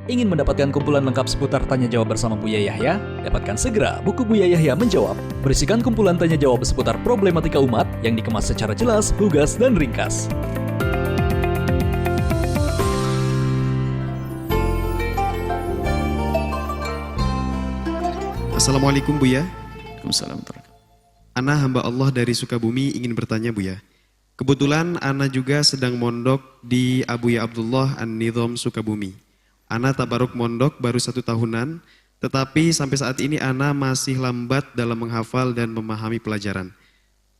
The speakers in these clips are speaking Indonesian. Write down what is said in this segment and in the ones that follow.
Ingin mendapatkan kumpulan lengkap seputar Tanya Jawab bersama Buya Yahya? Dapatkan segera buku Buya Yahya Menjawab, berisikan kumpulan tanya jawab seputar problematika umat yang dikemas secara jelas, lugas, dan ringkas. Assalamualaikum Buya. Waalaikumsalam. Ana hamba Allah dari Sukabumi ingin bertanya Buya. Kebetulan Ana juga sedang mondok di Abuya Abdullah An-Nidham Sukabumi. Ana tabaruk mondok baru 1 tahunan, tetapi sampai saat ini Ana masih lambat dalam menghafal dan memahami pelajaran.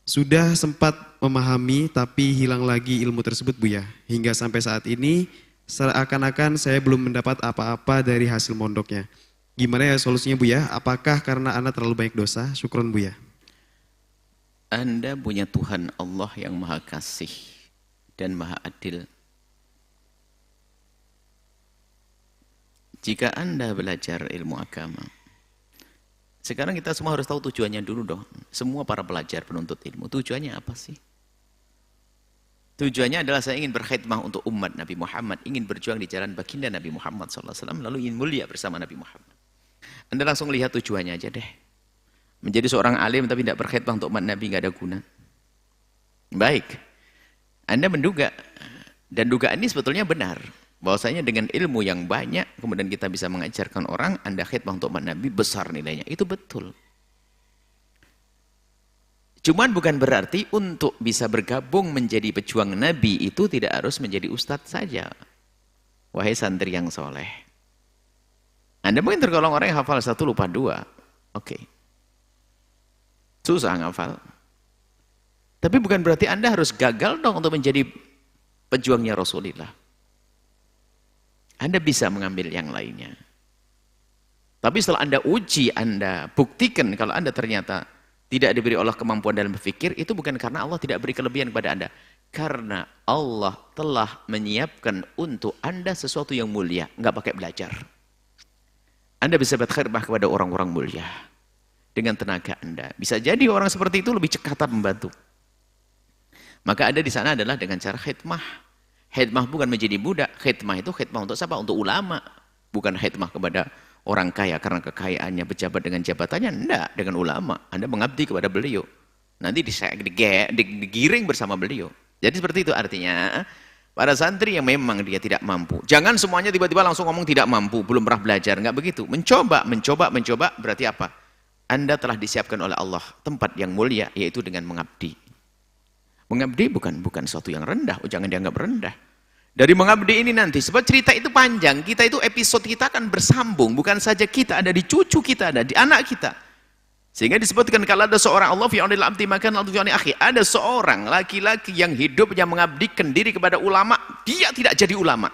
Sudah sempat memahami tapi hilang lagi ilmu tersebut Buya. Hingga sampai saat ini seakan-akan saya belum mendapat apa-apa dari hasil mondoknya. Gimana ya solusinya Buya? Apakah karena Ana terlalu banyak dosa? Syukron Buya. Anda punya Tuhan Allah yang maha kasih dan maha adil. Jika Anda belajar ilmu agama, sekarang kita semua harus tahu tujuannya dulu dong. Semua para pelajar penuntut ilmu, tujuannya apa sih? Tujuannya adalah saya ingin berkhidmah untuk umat Nabi Muhammad, ingin berjuang di jalan baginda Nabi Muhammad SAW, lalu ingin mulia bersama Nabi Muhammad. Anda langsung lihat tujuannya aja deh. Menjadi seorang alim tapi tidak berkhidmah untuk umat Nabi nggak ada guna. Baik, Anda menduga, dan dugaan ini sebetulnya benar. Bahwasanya dengan ilmu yang banyak, kemudian kita bisa mengajarkan orang, Anda khidmah untuk umat Nabi, besar nilainya. Itu betul. Cuman bukan berarti untuk bisa bergabung menjadi pejuang Nabi itu tidak harus menjadi ustadz saja. Wahai santri yang soleh. Anda mungkin tergolong orang yang hafal 1 lupa 2. Oke. Susah ngafal. Tapi bukan berarti Anda harus gagal dong untuk menjadi pejuangnya Rasulullah. Anda bisa mengambil yang lainnya. Tapi setelah Anda uji, Anda buktikan kalau Anda ternyata tidak diberi Allah kemampuan dalam berpikir, itu bukan karena Allah tidak beri kelebihan kepada Anda. Karena Allah telah menyiapkan untuk Anda sesuatu yang mulia, nggak pakai belajar. Anda bisa berkhidmah kepada orang-orang mulia dengan tenaga Anda. Bisa jadi orang seperti itu lebih cekatan membantu. Maka Anda di sana adalah dengan cara khidmah. Khidmah bukan menjadi budak, khidmah itu khidmah untuk siapa? Untuk ulama. Bukan khidmah kepada orang kaya karena kekayaannya, pejabat dengan jabatannya, enggak, dengan ulama. Anda mengabdi kepada beliau. Nanti digiring bersama beliau. Jadi seperti itu artinya, para santri yang memang dia tidak mampu. Jangan semuanya tiba-tiba langsung ngomong tidak mampu, belum pernah belajar, enggak begitu. Mencoba berarti apa? Anda telah disiapkan oleh Allah tempat yang mulia, yaitu dengan mengabdi. Mengabdi bukan suatu yang rendah, jangan dianggap rendah. Dari mengabdi ini nanti, sebab cerita itu panjang, kita itu episode kita akan bersambung, bukan saja kita ada di cucu kita, ada di anak kita. Sehingga disebutkan kalau ada seorang Allah fi'anil abdi makan al-fi'ani akhi, ada seorang laki-laki yang hidup yang mengabdikan diri kepada ulama, dia tidak jadi ulama.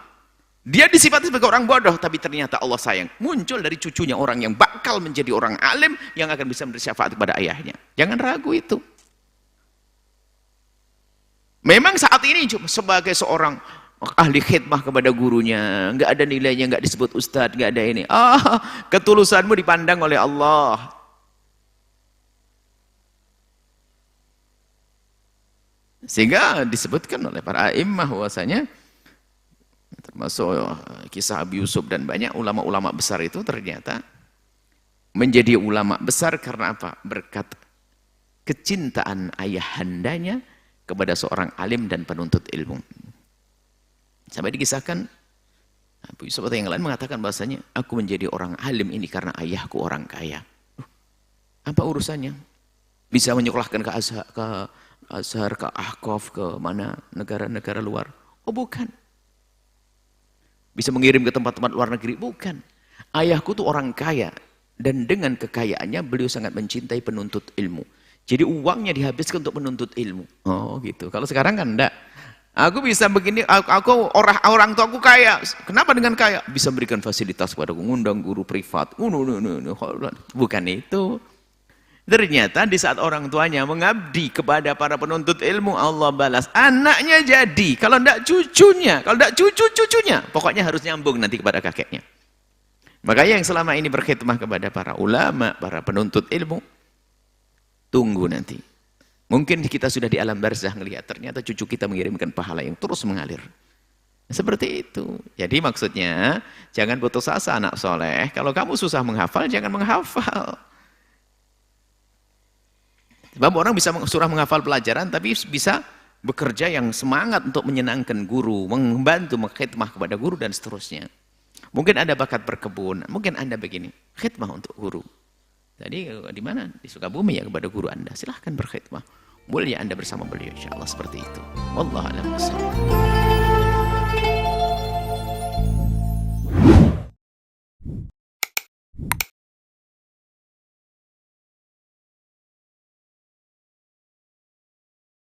Dia disifati sebagai orang bodoh, tapi ternyata Allah sayang. Muncul dari cucunya orang yang bakal menjadi orang alim yang akan bisa memberi syafaat kepada ayahnya. Jangan ragu itu. Memang saat ini sebagai seorang ahli khidmah kepada gurunya, nggak ada nilainya, nggak disebut ustadz, nggak ada ini. Ketulusanmu dipandang oleh Allah. Sehingga disebutkan oleh para a'immah bahwasanya termasuk kisah Abi Yusuf dan banyak ulama-ulama besar itu ternyata menjadi ulama besar karena apa? Berkat kecintaan ayahandanya kepada seorang alim dan penuntut ilmu. Sampai dikisahkan Abu Yusuf atau yang lain mengatakan bahasanya, aku menjadi orang alim ini karena ayahku orang kaya. Apa urusannya? Bisa menyekolahkan ke Azhar, ke Ahqaf, ke mana negara-negara luar? Oh bukan. Bisa mengirim ke tempat-tempat luar negeri? Bukan. Ayahku tuh orang kaya dan dengan kekayaannya beliau sangat mencintai penuntut ilmu. Jadi uangnya dihabiskan untuk menuntut ilmu. Oh gitu. Kalau sekarang kan enggak. Aku bisa begini, aku orang tua aku kaya. Kenapa dengan kaya? Bisa berikan fasilitas kepada ngundang guru privat. Bukan itu. Ternyata di saat orang tuanya mengabdi kepada para penuntut ilmu, Allah balas. Anaknya jadi. Kalau enggak cucunya. Kalau enggak cucu-cucunya. Pokoknya harus nyambung nanti kepada kakeknya. Makanya yang selama ini berkhidmah kepada para ulama, para penuntut ilmu, tunggu nanti. Mungkin kita sudah di alam barzah melihat ternyata cucu kita mengirimkan pahala yang terus mengalir. Seperti itu. Jadi maksudnya, jangan putus asa anak soleh. Kalau kamu susah menghafal, jangan menghafal. Sebab orang bisa surah menghafal pelajaran, tapi bisa bekerja yang semangat untuk menyenangkan guru, membantu, mengkhidmah kepada guru, dan seterusnya. Mungkin Anda bakat berkebun, mungkin Anda begini, khidmah untuk guru. Jadi di mana? Di Sukabumi ya kepada guru Anda. Silahkan berkhidmah. Mulia Anda bersama beliau, insya Allah seperti itu. Wallahu a'lam bishawab.